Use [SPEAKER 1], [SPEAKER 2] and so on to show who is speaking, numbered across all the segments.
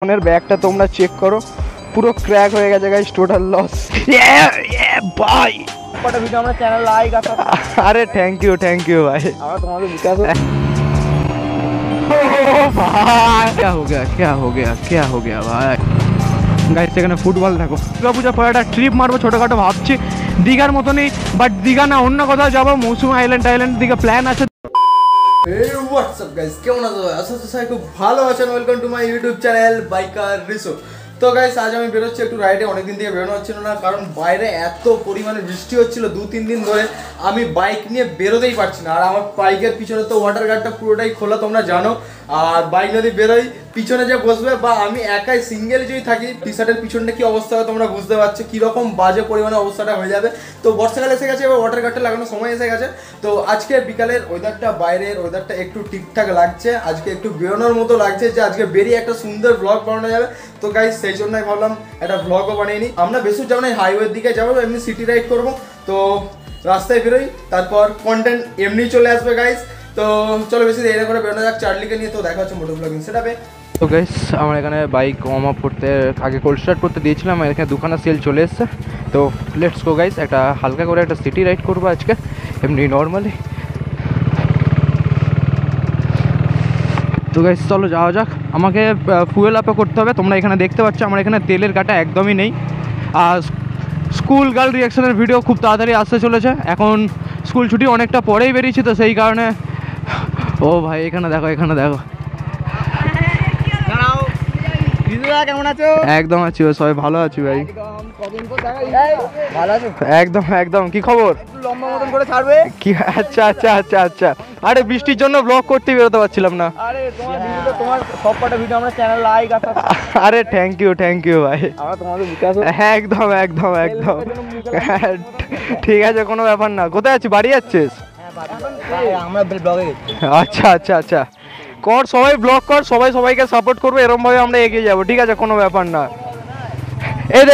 [SPEAKER 1] ফোনের ব্যাগটা তোমরা চেক করো, পুরো ক্র্যাক হয়ে গেছে গাইস, টোটাল লস। ভাই কটা ভিডিও আমরা চ্যানেল লাইক আছে। আরে থ্যাংক ইউ ভাই। আমরা তোমাদের বিকাশ क्या हो गया ভাই। গাইস এখানে ফুটবল দেখো, দুর্গাপূজা পরে একটা ট্রিপ মারবো ছোটখাটো, ভাবছি দীঘার মতনই, বাট দীঘা না, অন্য কোথাও যাবো, মৌসুমী আইল্যান্ড দিকে প্ল্যান আছে। Hey, what's up guys? কেমন আছো? আশা করি খুব ভালো আছেন। Welcome to my YouTube channel biker Riso. তো গাইস আজ আমি বেরোচ্ছি একটু রাইডে। অনেকদিন থেকে বেরোনো হচ্ছিল না, কারণ বাইরে এত পরিমাণে বৃষ্টি হচ্ছিল 2-3 দিন ধরে, আমি বাইক নিয়ে বেরোতেই পারছি না। আর আমার বাইকের পিছনে তো ওয়াটার গার্ডটা পুরোটাই খোলা, তোমরা জানো। আর বাইক যদি বেরোই, পিছনে যে বসবে বা আমি একাই সিঙ্গেল যদি থাকি, টি শার্টের পিছনটা কি অবস্থা হয় তোমরা বুঝতে পারছো, কীরকম বাজে পরিমাণে অবস্থাটা হয়ে যাবে। তো বর্ষাকাল এসে গেছে, এবার ওয়াটার গার্ডটা লাগানোর সময় এসে গেছে। তো আজকে বিকালের ওয়েদারটা, বাইরের ওয়েদারটা একটু ঠিকঠাক লাগছে, আজকে একটু বেরোনোর মতো লাগছে, যে আজকে বেরিয়ে একটা সুন্দর ব্লগ বানানো যাবে। তো গাইস সেই জন্যই ভাবলাম একটা ব্লগও বানিয়ে নিই। আমরা বেশি যাবো না, হাইওয়ের দিকে যাবো, এমনি সিটি রাইড করবো। তো রাস্তায় বেরোই, তারপর কন্টেন্ট এমনি চলে আসবে গাইস। তো চলো বেশি দেরি করে বেরোনো যাক চার্লিকে নিয়ে। তো দেখা হচ্ছে মোটো ব্লগিং সেটআপে। তো গাইস আমরা এখানে বাইক ওয়ার্ম আপ করতে, আগে কোল্ড স্টার্ট করতে দিয়েছিলাম, এখানে দুখানা সেল চলে এসছে। তো লেটস গো গাইস, একটা হালকা করে একটা সিটি রাইড করবো আজকে, এমনি নর্মালি। তো গাইস চলো যাওয়া যাক। আমাকে ফুয়েল আপও করতে হবে, তোমরা এখানে দেখতে পাচ্ছ আমার এখানে তেলের কাটা একদমই নেই। আর স্কুল গার্ল রিয়াকশনের ভিডিও খুব তাড়াতাড়ি আসতে চলেছে, এখন স্কুল ছুটি অনেকটা পরেই বেরিয়েছি, তো সেই কারণে। ও ভাই এখানে দেখো, এখানে দেখো, কেমন আছো? একদম আছি, সবাই ভালো আছি ভাই, একদম একদম। কি খবর? লম্বা মতন করে ছাড়বে কি? আচ্ছা আচ্ছা আচ্ছা আচ্ছা। আরে বৃষ্টির জন্য ব্লগ করতে বেরোতে পারছিলাম না। আরে তোমার সব কটা ভিডিও আমরা চ্যানেল লাইক আছে। আরে থ্যাংক ইউ ভাই। আমরা তোমাদের বিকাশ একদম একদম একদম। ঠিক আছে, কোনো ব্যাপার না। কোথায় আছিস? বাড়ি যাচ্ছিস? আমরা ব্লগে। আচ্ছা আচ্ছা আচ্ছা, কর, সবাই ব্লগ কর, সবাই সবাইকে সাপোর্ট করবে, এরকম ভাবে আমরা এগিয়ে যাবো, ঠিক আছে, কোনো ব্যাপার না।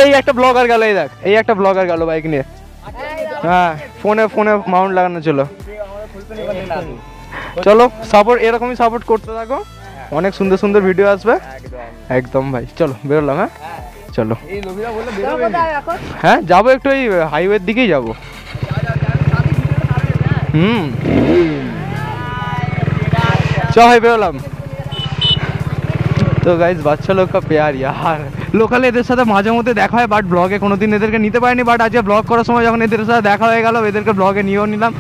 [SPEAKER 1] এই একটা ব্লগার গেল, এই দেখ, এই একটা ব্লগার গেল বাইক নিয়ে। হ্যাঁ, ফোনে মাউন্ট লাগানো ছিল। চলো সাপোর্ট, এরকমই সাপোর্ট করতে থাকো, অনেক সুন্দর সুন্দর ভিডিও আসবে। একদম ভাই, চলো বেরোলাম। হ্যাঁ চলো। হ্যাঁ যাবো, একটু এই হাইওয়ের দিকেই যাবো। চ ভাই বেরোলাম। তো গাইজ বাচ্চা লোক কা প্যার ইয়ার, লোকালে এদের সাথে মাঝে মধ্যে দেখা হয়, বাট ব্লগে কোনোদিন এদেরকে নিতে পারিনি। বাট আজকে ব্লগ করার সময় যখন এদের সাথে দেখা হয়ে গেল, এদেরকে ব্লগে নিয়েও নিলাম।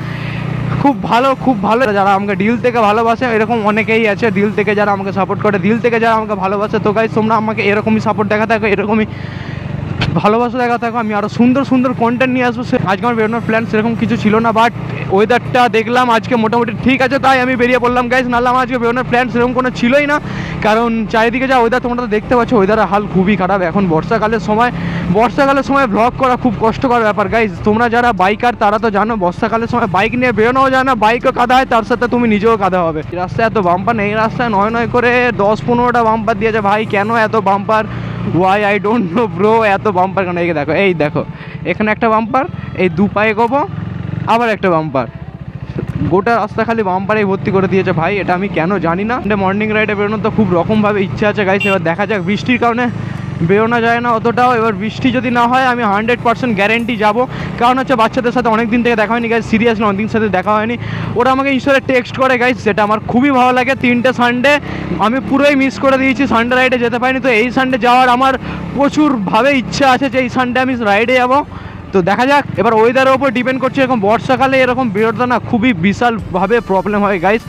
[SPEAKER 1] খুব ভালো যারা আমাকে দিল থেকে ভালোবাসে, এরকম অনেকেই আছে দিল থেকে যারা আমাকে সাপোর্ট করে, দিল থেকে যারা আমাকে ভালোবাসে। তো গাইজ তোমরা আমাকে এরকমই সাপোর্ট দেখা থাকো, এরকমই ভালোবাসা দেখা থাকো, আমি আরও সুন্দর সুন্দর কন্টেন্ট নিয়ে আসবো। আজকে আমার বেরোনোর প্ল্যান সেরকম কিছু ছিল না, বাট ওয়েদারটা দেখলাম আজকে মোটামুটি ঠিক আছে, তাই আমি বেরিয়ে পড়লাম গাইজ। নাহলে আমার আজকে বেরোনোর প্ল্যান সেরকম কোনো ছিলই না, কারণ চারিদিকে যা ওয়েদার তোমরা তো দেখতে পাচ্ছ, ওয়েদারের হাল খুবই খারাপ। এখন বর্ষাকালের সময় ব্লগ করা খুব কষ্টকর ব্যাপার গাইজ। তোমরা যারা বাইকার তারা তো জানো, বর্ষাকালের সময় বাইক নিয়ে বেরোনোও যায় না, বাইকও কাদা হয়, তার সাথে তুমি নিজেও কাদা হবে। রাস্তায় এত বাম্পার নেই, রাস্তায় নয় করে 10-15টা বাম্পার দিয়েছে ভাই। কেন এত bumper? Why I don't know bro, এত বাম্পার কেন? এই দেখো এখানে একটা বাম্পার, এই দু পায়ে গোবো, আবার একটা বাম্পার, গোটা রাস্তা খালি বাম্পারেই ভর্তি করে দিয়েছে ভাই। এটা আমি কেন জানি না। মর্নিং রাইডে বেরোনোর তো খুব রকমভাবে ইচ্ছা আছে গাইস, এবার দেখা যাক। বৃষ্টির কারণে বেরোনো যায় না অতটাও, এবার বৃষ্টি যদি না হয় আমি 100% গ্যারেন্টি যাবো। কারণ হচ্ছে বাচ্চাদের সাথে অনেক দিন থেকে দেখা হয়নি গাইস, সিরিয়াসলি অনেকদিন সাথে দেখা হয়নি। ওরা আমাকে ইনস্টাতে টেক্সট করে গাইস, যেটা আমার খুবই ভালো লাগে। 3টে সানডে আমি পুরোই মিস করে দিয়েছি, সানডে রাইডে যেতে পারিনি। তো এই সানডে যাওয়ার আমার প্রচুরভাবে ইচ্ছা আছে, যে এই সানডে আমি রাইডে যাবো। তো দেখা যাক, এবার ওয়েদারের ওপর ডিপেন্ড করছে। এরকম বর্ষাকালে এরকম বেরোতে না খুবই বিশালভাবে প্রবলেম হয় গাইস।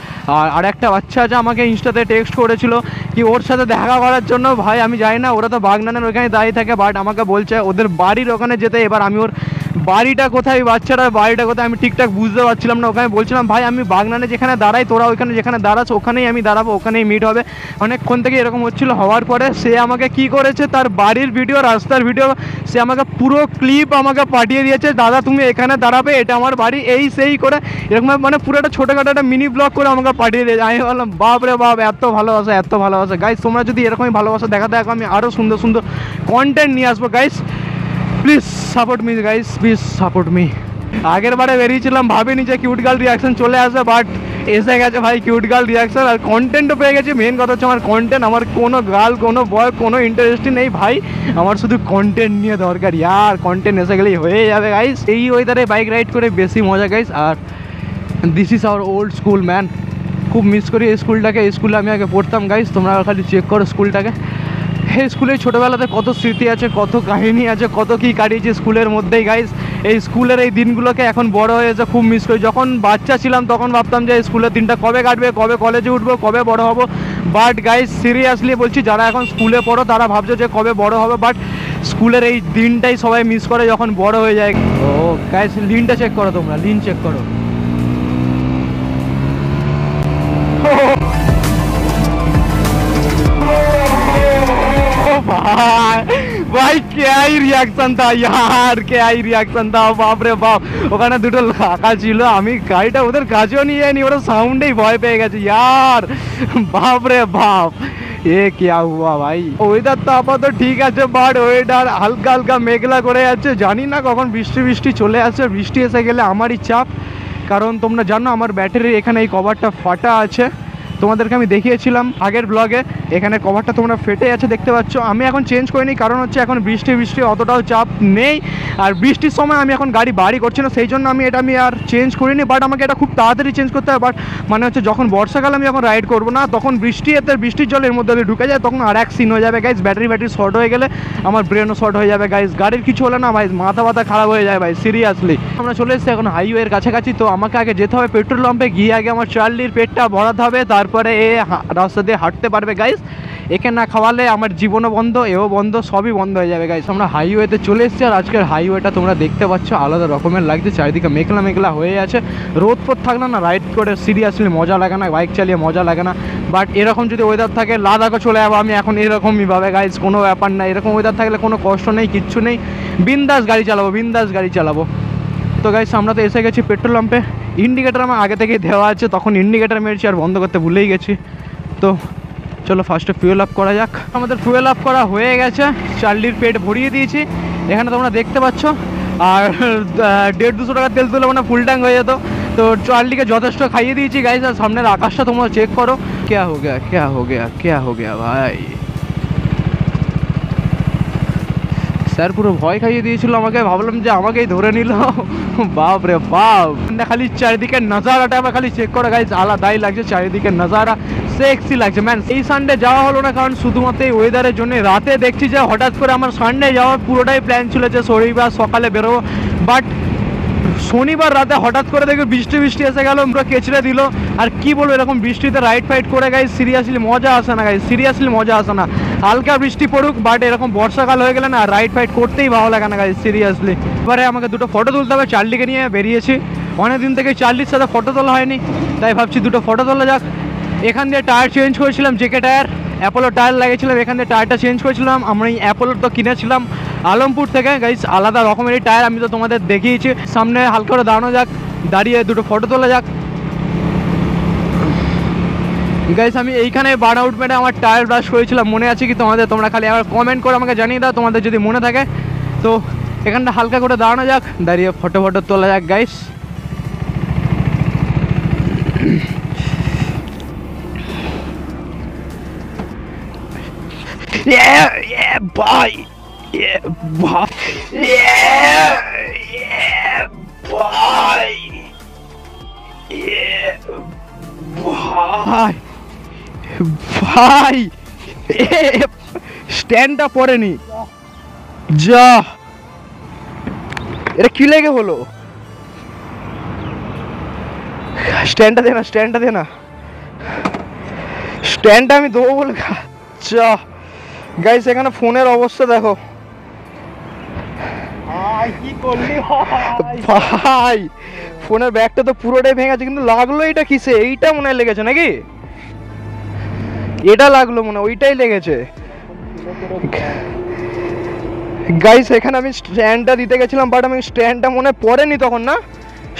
[SPEAKER 1] আর একটা বাচ্চা আছে আমাকে ইনস্টাতে টেক্সট করেছিল কি ওর সাথে দেখা করার জন্য। ভাই আমি যাই না, ওরা তো বাগনানের ওখানে দাঁড়িয়ে থাকে, বাট আমাকে বলছে ওদের বাড়ির ওখানে যেতে। এবার আমি ওর বাড়িটা কোথায়, বাচ্চাটার বাড়িটা কোথায় আমি ঠিকঠাক বুঝতে পারছিলাম না। ওখানে বলছিলাম ভাই আমি বাগনানে যেখানে দাঁড়াই, তোরা ওইখানে যেখানে দাঁড়াস ওখানেই আমি দাঁড়াবো, ওখানেই মিট হবে। অনেকক্ষণ থেকে এরকম হচ্ছিলো। হওয়ার পরে সে আমাকে কি করেছে, তার বাড়ির ভিডিও, রাস্তার ভিডিও, সে আমাকে পুরো ক্লিপ আমাকে পাঠিয়ে দিয়েছে। দাদা তুমি এখানে দাঁড়াবে, এটা আমার বাড়ি, এই সেই করে এরকম মানে পুরো একটা ছোটোখাটো একটা মিনি ব্লগ করে আমাকে পাঠিয়ে দিয়েছে। আমি বললাম বাপ রে বাপ, এত ভালোবাসা গাইস। তোমরা যদি এরকমই ভালোবাসা দেখা দেখো, আমি আরও সুন্দর সুন্দর কন্টেন্ট নিয়ে আসবো guys. Please support me guys, please support me. আগের বারে বেরিয়েছিলাম, ভাবিনি যে কিউট গার্ল রিয়াকশন চলে আসবে, বাট এসে গেছে ভাই কিউট গার্ল রিয়াকশন, আর কন্টেন্টও পেয়ে গেছে। মেন কথা হচ্ছে আমার কন্টেন্ট, আমার কোনো গার্ল কোনো বয় কোনো ইন্টারেস্টই নেই ভাই, আমার শুধু কন্টেন্ট নিয়ে দরকার। ইয়ার কন্টেন্ট এসে গেলেই হয়ে যাবে গাইস। এই ওয়েদারে বাইক রাইড করে বেশি মজা গাইস। আর this is our old school man, খুব মিস করি এই স্কুলটাকে। এই স্কুলে আমি আগে পড়তাম গাইস, তোমরা খালি চেক করো স্কুলটাকে। এই স্কুলে ছোটোবেলাতে কত স্মৃতি আছে, কত কাহিনী আছে, কত কী কাটিয়েছি স্কুলের মধ্যেই গাইস। এই স্কুলের এই দিনগুলোকে এখন বড় হয়েছে খুব মিস করি। যখন বাচ্চা ছিলাম তখন ভাবতাম যে স্কুলের দিনটা কবে কাটবে, কবে কলেজে উঠবো, কবে বড় হব। বাট গাইস সিরিয়াসলি বলছি, যারা এখন স্কুলে পড়ো তারা ভাবছো যে কবে বড় হবে, বাট স্কুলের এই দিনটাই সবাই মিস করে যখন বড় হয়ে যায়। ও গাইস লিনটা চেক করো, তোমরা লিন চেক করো। भाई क्या ही रिएक्शन था यार, क्या ही रिएक्शन था, बाप रे बाप। ওখানে দুটো কাকা ছিল, আমি গাড়িটা ওদের কাছেও নিয়ে যাইনি, ওরা সাউন্ডেই ভয় পেয়ে গেছে यार, বাপ রে বাপ। এ क्या हुआ भाई। ওয়েদার তো আপাতত ঠিক আছে, বাট ওয়েদার হালকা হালকা মেঘলা করে যাচ্ছে, জানি না কখন বৃষ্টি বৃষ্টি চলে আসছে। বৃষ্টি এসে গেলে আমারই চাপ, কারণ তোমরা জানো আমার ব্যাটারির এখানে এই কভারটা ফাটা আছে। তোমাদেরকে আমি দেখিয়েছিলাম আগের ব্লগে, এখানে কভারটা তোমরা ফেটে আছে দেখতে পাচ্ছ। আমি এখন চেঞ্জ করিনি, কারণ হচ্ছে এখন বৃষ্টি বৃষ্টি অতটাও চাপ নেই, আর বৃষ্টির সময় আমি এখন গাড়ি বাড়ি করছি না, সেই জন্য আমি আর চেঞ্জ করিনি। বাট আমাকে এটা খুব তাড়াতাড়ি চেঞ্জ করতে হয়। বাট মানে হচ্ছে যখন বর্ষাকাল আমি যখন রাইড করবো না, তখন বৃষ্টির জলের মধ্যে ঢুকে যায়, তখন আর এক সিন হয়ে যাবে গাইজ। ব্যাটারি শর্ট হয়ে গেলে আমার ব্রেনও শর্ট হয়ে যাবে গাইজ। গাড়ির কিছু হলে না ভাই মাথা খারাপ হয়ে যায় ভাই, সিরিয়াসলি। আমরা চলে এসেছি এখন হাইওয়ের কাছাকাছি, তো আমাকে আগে যেতে হবে পেট্রোল পাম্পে, গিয়ে আগে আমার চার্লির পেটটা ভরাতে হবে, তারপরে এ রাস্তা দিয়ে হাঁটতে পারবে গাইস। একে না খাওয়ালে আমার জীবনও বন্ধ, এও বন্ধ, সবই বন্ধ হয়ে যাবে গাইস। আমরা হাইওয়েতে চলে এসেছি, আর আজকের হাইওয়েটা তোমরা দেখতে পাচ্ছ আলাদা রকমের লাগছে, চারিদিকে মেঘলা মেঘলা হয়ে আছে। রোদ পথ থাকলে না রাইড করে সিরিয়াসলি মজা লাগে না, বাইক চালিয়ে মজা লাগে না। বাট এরকম যদি ওয়েদার থাকে লাদাখও চলে যাবো আমি এখন এরকমই ভাবে গাইস, কোনো ব্যাপার না। এরকম ওয়েদার থাকলে কোনো কষ্ট নেই, কিচ্ছু নেই, বিন্দাস গাড়ি চালাবো। তো গাইস আমরা তো এসে গেছি পেট্রোল পাম্পে। ইন্ডিকেটার আমার আগে থেকেই দেওয়া আছে, তখন ইন্ডিকেটার মেরেছি আর বন্ধ করতে ভুলেই গেছি। তো চলো ফার্স্টে ফুয়েল আপ করা যাক। আমাদের ফুয়েল আপ করা হয়ে গেছে, চার্লির পেট ভরিয়ে দিয়েছি, এখানে তোমরা দেখতে পাচ্ছ। আর 150-200 টাকা তেল তুলে মানে ফুল ট্যাঙ্ক হয়ে যেত। তো চার্লিকে যথেষ্ট খাইয়ে দিয়েছি গাইস। আর সামনের আকাশটা তোমরা চেক করো, क्या हो गया ভাই। স্যার পুরো ভয় খাইয়ে দিয়েছিল আমাকে, ভাবলাম যে আমাকেই ধরে নিল, বাপ রে বাপ। খালি চারিদিকের নজারাটা আমরা খালি চেক করে গাইস, আলাদাই লাগছে চারিদিকের নজারা, সেক্সি লাগছে ম্যান। এই সানডে যাওয়া হলো না, কারণ শুধুমাত্র এই ওয়েদারের জন্য। রাতে দেখছি যে হঠাৎ করে আমার সানডে যাওয়ার পুরোটাই প্ল্যান ছিল যে শনিবার সকালে বেরোবো, বাট শনিবার রাতে হঠাৎ করে দেখবে বৃষ্টি এসে গেল, পুরো কেচড়ে দিল। আর কি বলবো, এরকম বৃষ্টিতে রাইড ফাইড করে গাইস সিরিয়াসলি মজা আসে না গাইস, সিরিয়াসলি মজা আসে না। হালকা বৃষ্টি পড়ুক, বাট এরকম বর্ষাকাল হয়ে গেলে না রাইড ফাইড করতেই ভালো লাগে না গাইস, সিরিয়াসলি। এবারে আমাকে দুটো ফটো তুলতে হবে, চার্লিকে নিয়ে বেরিয়েছি। অনেকদিন থেকে চার্লির সাথে ফটো তোলা হয়নি, তাই ভাবছি দুটো ফটো তোলা যাক। এখান দিয়ে টায়ার চেঞ্জ করেছিলাম, জেকে টায়ার, অ্যাপোলো টায়ার লাগিয়েছিলাম, এখান দিয়ে টায়ারটা চেঞ্জ করেছিলাম। আমি অ্যাপোলোর তো কিনেছিলাম আলমপুর থেকে গাইস, আলাদা রকমেরই টায়ার, আমি তো তোমাদের দেখিয়েছি। সামনে হালকা করে দাঁড়ানো যাক, দাঁড়িয়ে দুটো ফটো তোলা যাক গাইস। আমি এইখানে বার্ন আউট মেরে আমার টায়ার ব্রাশ করেছিলাম, মনে আছে কি তোমাদের? তোমরা খালি আবার কমেন্ট করে আমাকে জানিয়ে দাও তোমাদের যদি মনে থাকে। তো এখানটা হালকা করে দাঁড়ানো যাক, দাঁড়িয়ে ফটো তোলা যাক guys. Yeah, boy. Yeah, boy. Yeah, boy. Yeah, boy. ভাই স্ট্যান্ডটা পড়েনি, যা এটা কি লেগে হলো? স্ট্যান্ডটা দে না, স্ট্যান্ডটা আমি দেবো বলে যা। গাইস এখানে ফোনের অবস্থা দেখো কি করলি ভাই, ফোনের ব্যাগটা তো পুরোটাই ভেঙেছে, কিন্তু লাগলো এটা কিসে? এইটা মনে হয় লেগেছে নাকি? এটা লাগলো মনে, ওইটাই লেগেছে গাইস। এখানে আমি স্ট্যান্ডটা দিতে গেছিলাম, বাট আমি স্ট্যান্ডটা মনে পড়েনি তখন, না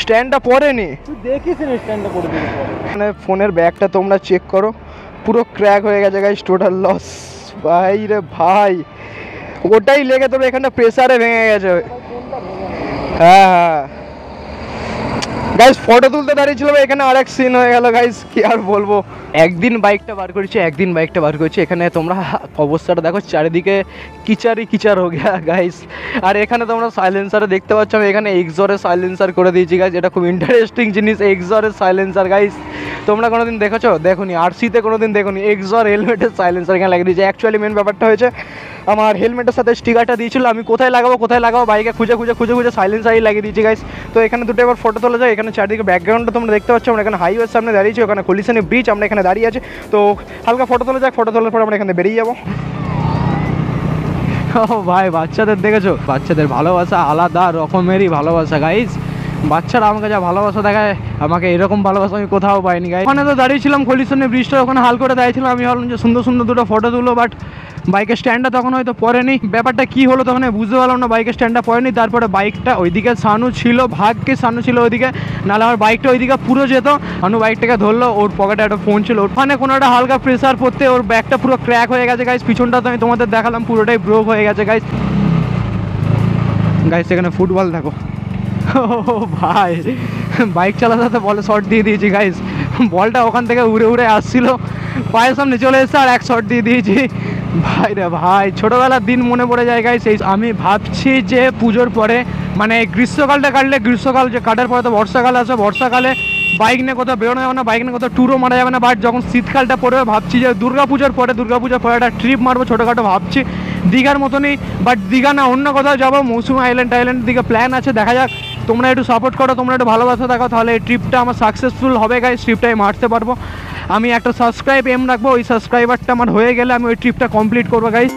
[SPEAKER 1] স্ট্যান্ডটা পড়েনি, দেখিস স্ট্যান্ডটা পড়ে মানে ফোনের ব্যাগটা তোমরা চেক করো, পুরো ক্র্যাক হয়ে গেছে গাইস, টোটাল লস ভাই রে ভাই। ওটাই লেগে তবে এখানটা প্রেসারে ভেঙে গেছে। হ্যাঁ গাইস ফটো তুলতে দাঁড়িয়েছিলাম, এখানে আরেক সিন হয়ে গেল গাইস, কি আর বলবো। একদিন বাইকটা বার করেছি, এখানে তোমরা অবস্থাটা দেখো, চারিদিকে কিচার হয়ে গেছে গাইস। আর এখানে তোমরা সাইলেন্সারে দেখতে পাচ্ছ, আমি এখানে এক্সরের সাইলেন্সার করে দিয়েছি গাইস। এটা খুব ইন্টারেস্টিং জিনিস, এক্সরের সাইলেন্সার গাইস। তোমরা কোনোদিন দেখেছো? দেখোনি, আরসিতে কোনোদিন দেখোনি। এক্সর হেলমেটের সাইলেন্সার এখানে লাগিয়ে দিয়েছে। অ্যাকচুয়ালি মেন ব্যাপারটা হয়েছে, আমার হেলমেটের সাথে স্টিকারটা দিয়েছিল, আমি কোথায় লাগাবো বাইকে খুঁজে সাইলেন্সারই লাগিয়ে দিয়েছি গাইস। তো এখানে দুটো এবার ফটো তোলা যায়। এখানে চারদিকে ব্যাকগ্রাউন্ডটা তোমরা দেখতে পাচ্ছ, আমরা এখানে হাইওয়ের সামনে দাঁড়িয়েছি, ওখানে খলিশানি ব্রিজ, আমরা এখানে দাঁড়িয়ে আছি। তো হালকা ফটো তোলা যাক, ফটো তোলার পর আমরা এখানে বেরিয়ে যাবো। ও ভাই, বাচ্চাদের দেখেছো? বাচ্চাদের ভালোবাসা আলাদা রকমেরই ভালোবাসা গাইস। বাচ্চারা আমাকে যা ভালোবাসা দেখায়, আমাকে এরকম ভালোবাসা আমি কোথাও পাইনি গাইস। ওখানে তো দাঁড়িয়েছিলাম খলিশানি ব্রিজটা, ওখানে হাল করে দাঁড়িয়েছিলাম। আমি ভাবলাম যে সুন্দর সুন্দর দুটো ফটো তুলো, বাট বাইকের স্ট্যান্ডটা তখন হয়তো পড়েনি। ব্যাপারটা কী হলো তখন বুঝতে পারলাম না, বাইকের স্ট্যান্ডটা পড়েনি। তারপরে বাইকটা ওইদিকে সানু ছিল, ভাগ্যে সানু ছিল ওইদিকে, নাহলে আমার বাইকটা ওইদিকে পুরো যেত। সানু বাইকটাকে ধরলো, ওর পকেটে একটা ফোন ছিল, ওখানে কোনো একটা হালকা প্রেসার পড়তে ওর ব্যাগটা পুরো ক্র্যাক হয়ে গেছে গাইস। পিছনটা তো আমি তোমাদের দেখালাম, পুরোটাই ব্রোক হয়ে গেছে গাইস। গাইস এখানে ফুটবল দেখো, ও ভাই, বাইক চালাতে বলে শর্ট দিয়ে দিয়েছি গাইস। বলটা ওখান থেকে উড়ে আসছিল, পায়ের সামনে চলে এসেছে, আর এক শট দিয়ে দিয়েছি। ভাই রে ভাই, ছোটোবেলার দিন মনে পড়ে যায় গাইস। আমি ভাবছি যে পুজোর পরে, মানে গ্রীষ্মকালটা কাটলে, গ্রীষ্মকাল যে কাটার পরে তো বর্ষাকাল আসে, বর্ষাকালে বাইক নিয়ে কোথাও বেরোনো যাবে না, বাইক নিয়ে কোথাও ট্যুরও মারা যাবে না। বাট যখন শীতকালটা পড়বে, ভাবছি যে দুর্গাপুজোর পরে একটা ট্রিপ মারবো ছোটোখাটো, ভাবছি দীঘার মতনই। বাট দীঘা না, অন্য কোথাও যাবো, মৌসুমী আইল্যান্ডের দিকে প্ল্যান আছে, দেখা যাক। তোমরা একটু সাপোর্ট করো, তোমরা একটু ভালোবাসা দেখাও, তাহলে এই ট্রিপটা আমার সাকসেসফুল হবে গাইস। ট্রিপটা আমি মারতে পারবো। আমি একটা সাবস্ক্রাইব এম রাখবো, ওই সাবস্ক্রাইবারটা আমার হয়ে গেলে আমি ওই ট্রিপটা কমপ্লিট করবো গাইস।